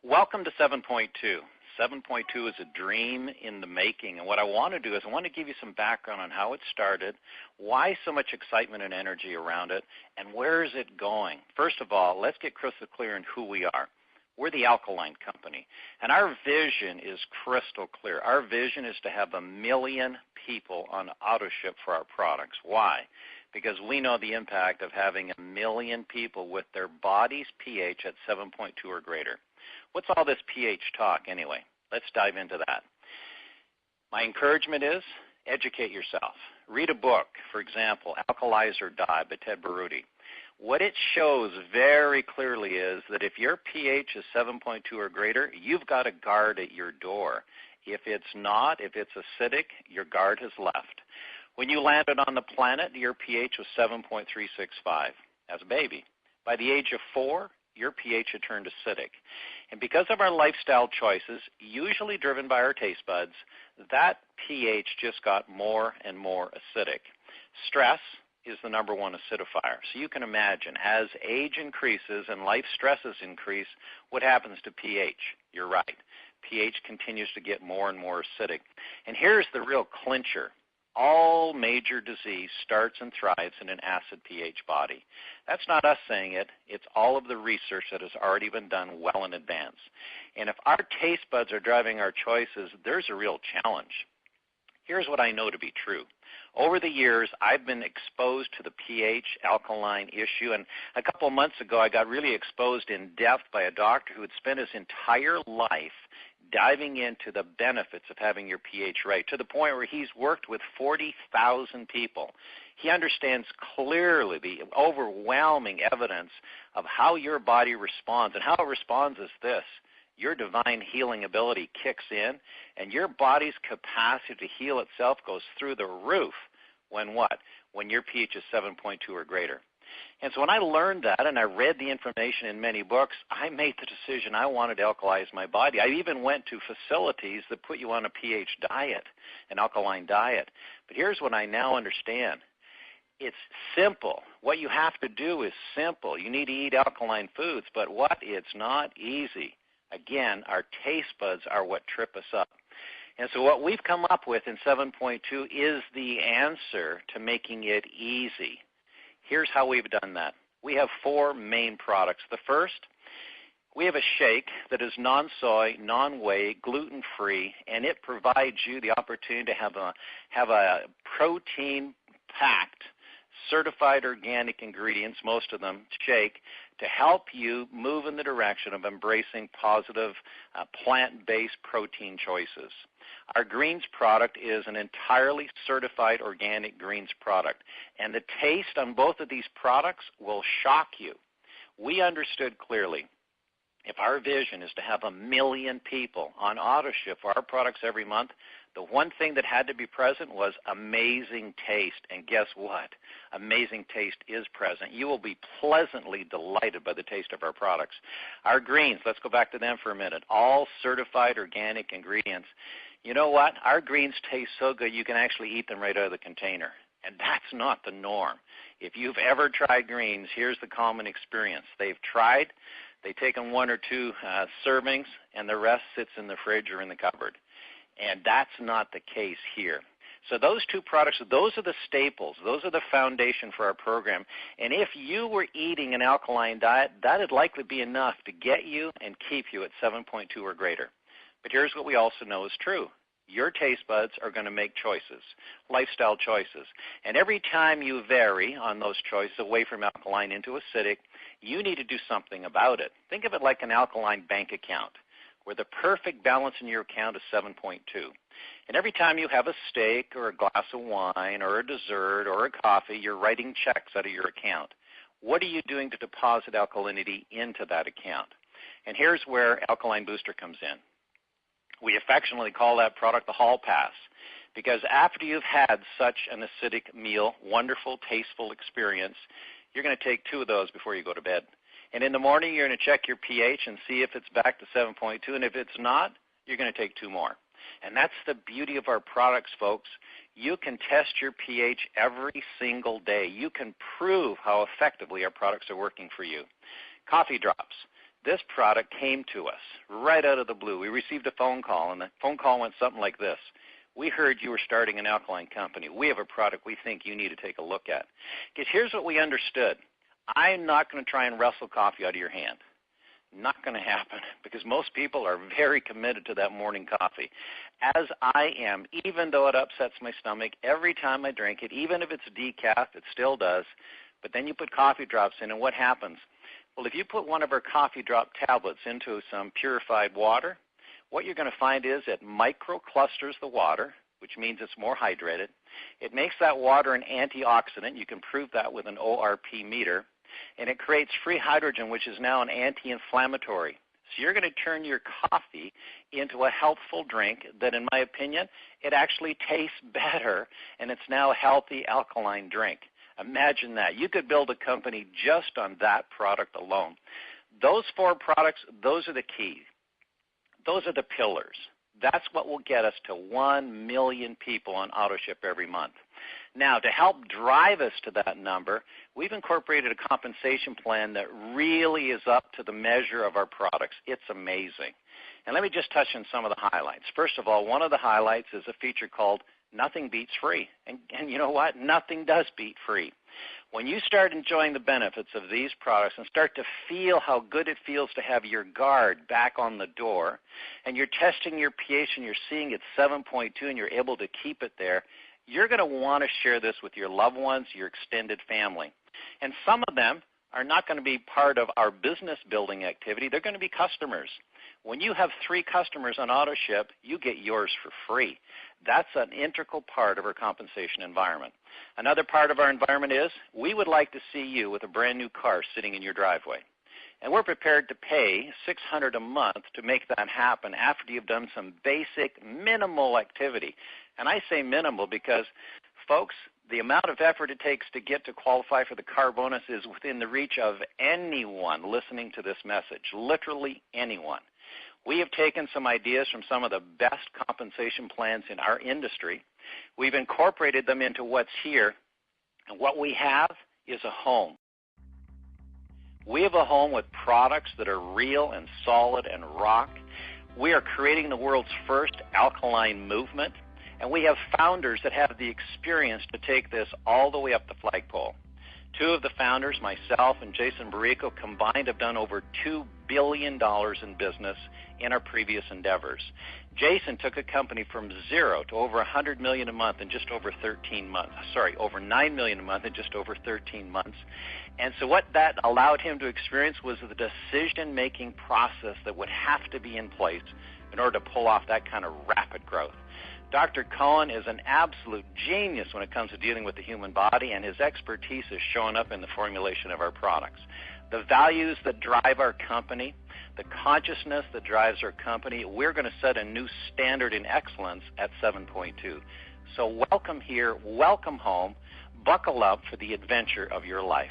Welcome to 7.2. 7.2 is a dream in the making, and what I want to do is I want to give you some background on how it started, why so much excitement and energy around it, and where is it going. First of all, let's get crystal clear in who we are. We're the Alkaline Company, and our vision is crystal clear. Our vision is to have 1 million people on auto ship for our products. Why? Because we know the impact of having 1 million people with their body's pH at 7.2 or greater. What's all this pH talk anyway? Let's dive into that. My encouragement is educate yourself. Read a book, for example, Alkalize or Die by Ted Baruti. What it shows very clearly is that if your pH is 7.2 or greater, you've got a guard at your door. If it's not, if it's acidic, your guard has left. When you landed on the planet, your pH was 7.365 as a baby. By the age of 4, your pH had turned acidic. And because of our lifestyle choices, usually driven by our taste buds, that pH just got more and more acidic. Stress is the #1 acidifier. So you can imagine, as age increases and life stresses increase, what happens to pH? You're right. pH continues to get more and more acidic. And here's the real clincher. All major disease starts and thrives in an acid pH body. That's not us saying it. It's all of the research that has already been done well in advance. And if our taste buds are driving our choices, there's a real challenge. Here's what I know to be true. Over the years, I've been exposed to the pH alkaline issue, and a couple of months ago, I got really exposed in depth by a doctor who had spent his entire life diving into the benefits of having your pH right, to the point where he's worked with 40,000 people. He understands clearly the overwhelming evidence of how your body responds, and how it responds is this. Your divine healing ability kicks in, and your body's capacity to heal itself goes through the roof when what? When your pH is 7.2 or greater. And so when I learned that and I read the information in many books, I made the decision I wanted to alkalize my body. I even went to facilities that put you on a pH diet, an alkaline diet. But here's what I now understand. It's simple. What you have to do is simple. You need to eat alkaline foods, but what? It's not easy. Again, our taste buds are what trip us up. And so what we've come up with in 7.2 is the answer to making it easy. Here's how we've done that. We have 4 main products. The first, we have a shake that is non-soy, non-whey, gluten-free, and it provides you the opportunity to have a protein-packed, certified organic ingredients, most of them, shake, to help you move in the direction of embracing positive plant-based protein choices. Our greens product is an entirely certified organic greens product, and the taste on both of these products will shock you. We understood clearly, if our vision is to have 1 million people on auto ship for our products every month, the one thing that had to be present was amazing taste. And guess what? Amazing taste is present. You will be pleasantly delighted by the taste of our products. Our greens, let's go back to them for a minute, all certified organic ingredients. You know what? Our greens taste so good you can actually eat them right out of the container. And that's not the norm. If you've ever tried greens, here's the common experience. They've tried, they've taken 1 or 2 servings, and the rest sits in the fridge or in the cupboard. And that's not the case here. So those 2 products, those are the staples. Those are the foundation for our program. And if you were eating an alkaline diet, that would likely be enough to get you and keep you at 7.2 or greater. But here's what we also know is true. Your taste buds are going to make choices, lifestyle choices. And every time you vary on those choices away from alkaline into acidic, you need to do something about it. Think of it like an alkaline bank account, where the perfect balance in your account is 7.2. And every time you have a steak or a glass of wine or a dessert or a coffee, you're writing checks out of your account. What are you doing to deposit alkalinity into that account? And here's where Alkaline Booster comes in. We affectionately call that product the Hall Pass, because after you've had such an acidic meal, wonderful, tasteful experience, you're going to take 2 of those before you go to bed. And in the morning, you're going to check your pH and see if it's back to 7.2, and if it's not, you're going to take 2 more. And that's the beauty of our products, folks. You can test your pH every single day. You can prove how effectively our products are working for you. Coffee drops. This product came to us right out of the blue. We received a phone call, and the phone call went something like this. We heard you were starting an alkaline company. We have a product we think you need to take a look at. Because here's what we understood. I'm not going to try and wrestle coffee out of your hand. Not going to happen, because most people are very committed to that morning coffee, as I am, even though it upsets my stomach every time I drink it. Even if it's decaf, it still does. But then you put coffee drops in, and what happens? Well, if you put one of our coffee drop tablets into some purified water, what you're going to find is it microclusters the water, which means it's more hydrated. It makes that water an antioxidant. You can prove that with an ORP meter. And it creates free hydrogen, which is now an anti-inflammatory. So you're going to turn your coffee into a healthful drink that, in my opinion, it actually tastes better, and it's now a healthy alkaline drink. Imagine that. You could build a company just on that product alone. Those 4 products, those are the key. Those are the pillars. That's what will get us to 1 million people on AutoShip every month. Now, to help drive us to that number, we've incorporated a compensation plan that really is up to the measure of our products. It's amazing. And let me just touch on some of the highlights. First of all, one of the highlights is a feature called Nothing Beats Free. And you know what? Nothing does beat free. When you start enjoying the benefits of these products and start to feel how good it feels to have your guard back on the door, and you're testing your pH and you're seeing it's 7.2 and you're able to keep it there, you're going to want to share this with your loved ones, your extended family. And some of them are not going to be part of our business building activity. They're going to be customers. When you have 3 customers on AutoShip, you get yours for free. That's an integral part of our compensation environment. Another part of our environment is we would like to see you with a brand new car sitting in your driveway. And we're prepared to pay $600 a month to make that happen after you've done some basic minimal activity. And I say minimal because, folks, the amount of effort it takes to get to qualify for the car bonus is within the reach of anyone listening to this message, literally anyone. We have taken some ideas from some of the best compensation plans in our industry. We've incorporated them into what's here, and what we have is a home. We have a home with products that are real and solid and rock. We are creating the world's first alkaline movement, and we have founders that have the experience to take this all the way up the flagpole. 2 of the founders, myself and Jason Barrico, combined have done over $2 billion in business in our previous endeavors. Jason took a company from 0 to over $100 million a month in just over 13 months. Over $9 million a month in just over 13 months. And so what that allowed him to experience was the decision-making process that would have to be in place in order to pull off that kind of rapid growth. Dr. Cohen is an absolute genius when it comes to dealing with the human body, and his expertise is showing up in the formulation of our products. The values that drive our company, the consciousness that drives our company, we're going to set a new standard in excellence at 7.2. So welcome here, welcome home, buckle up for the adventure of your life.